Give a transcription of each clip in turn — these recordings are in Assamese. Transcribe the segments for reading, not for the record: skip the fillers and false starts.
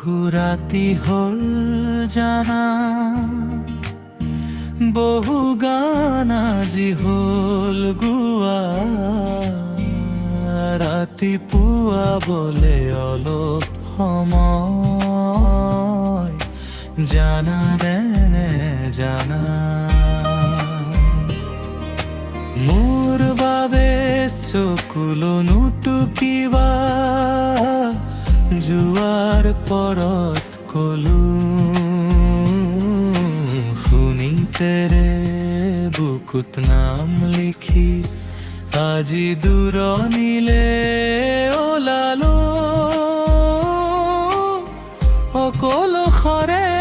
বহু ৰাতি হল জানা, বহু গান আজি হল গুয়া। ৰাতিপুৱা বলে অলপ সময়, জানা নে জানা মোৰ বাবে চকুলো কিবা যোৱাৰ পৰত কলো, শুনি তেৰে বুকুত নাম লিখি আজি দূৰণিলে ওলালো। অকলশৰে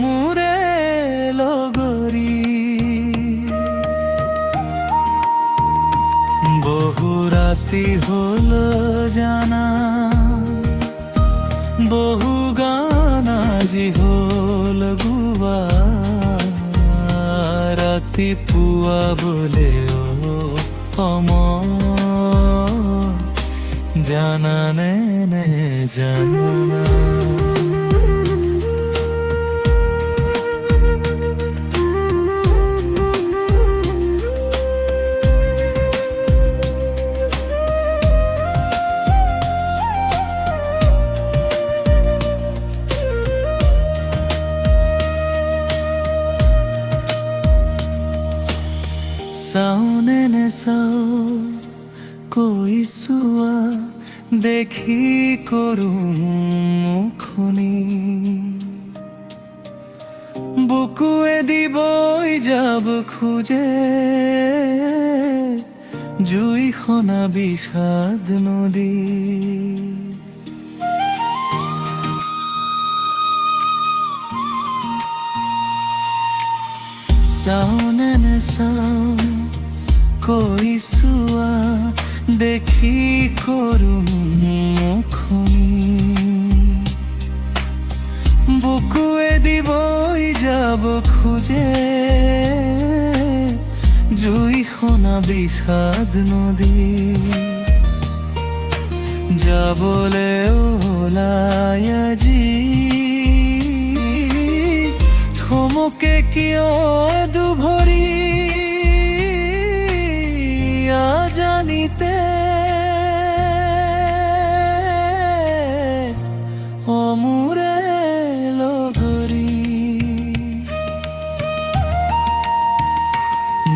মোৰে লগৰী, বহু ৰাতি হল জানা, বহু গান আজি হল গুৱা। ৰাতিপুৱা বোলে সময়, জানা নে জানা চাওনে নেচাও কৈছোৱা দেখি কৰো মুখনি, বুকুৱে দিবই যাব খোজে জুইখনা বিষাদ নদী। চাওনে নেচাও কৈছোৱা দেখি কৰো মুখনি, বুকুৱে দিবই যাব খোজে জুইখনা বিষাদ নদী। যাবলে ওলাই আজি থমকে কিয় দুভৰি, জানিতে মোৰে লগৰী।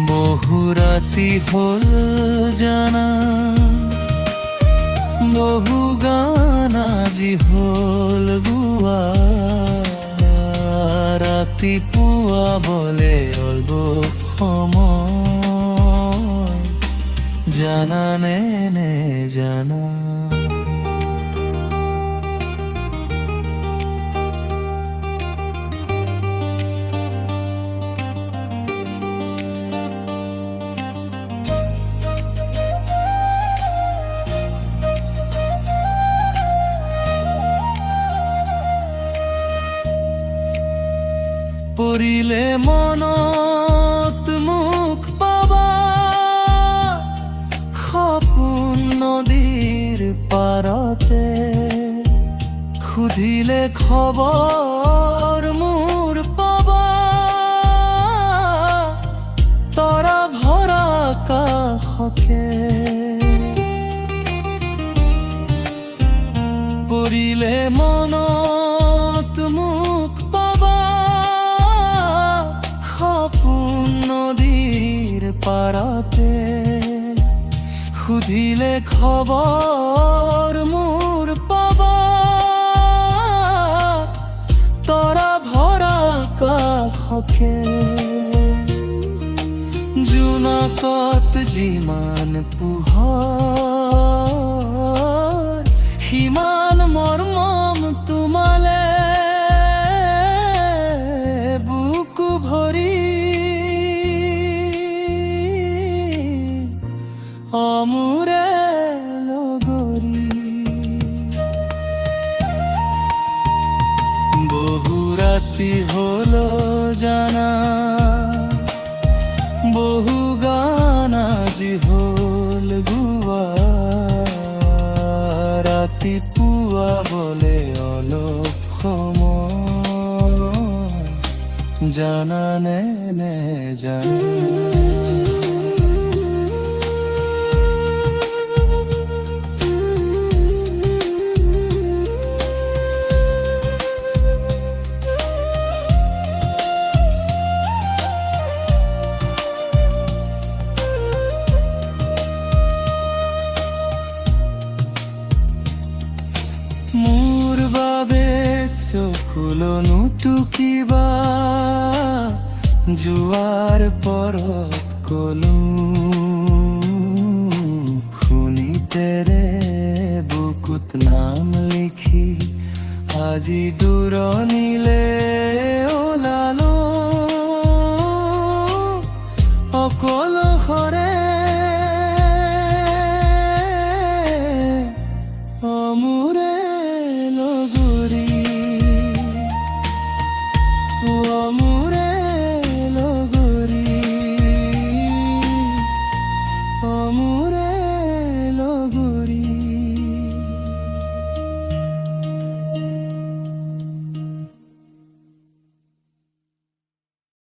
বহু ৰাতি হল জানা, বহু গান আজি হল গুৱা। ৰাতিপুৱা বলে অলপ সময়, জানা নে জানা পৰিলে মনত মুখ পাবা, সপোন নদীৰ পাৰতে সুধিলে খবৰ মোৰ পাবা। তৰা ভৰা আকাশকে পৰিলে মনত মুখ পাবা, সপোন নদীৰ পাৰতে সুধিলে খবৰ মোৰ পাবা। তৰা ভৰা আকাশকে জোনাকত যিমান পোহৰ, সিমান মৰম তোমালে বুকু ভৰি। মোৰে লগৰী, বহু ৰাতি হল জানা, বহু গান আজি হল গুৱা। জানানে নে জানে মোৰ বাবে চকুলনো টুকিবা যোৱাৰ পৰত কলো শুনিতেৰে বুকুত নাম লিখি আজি দূৰণিলে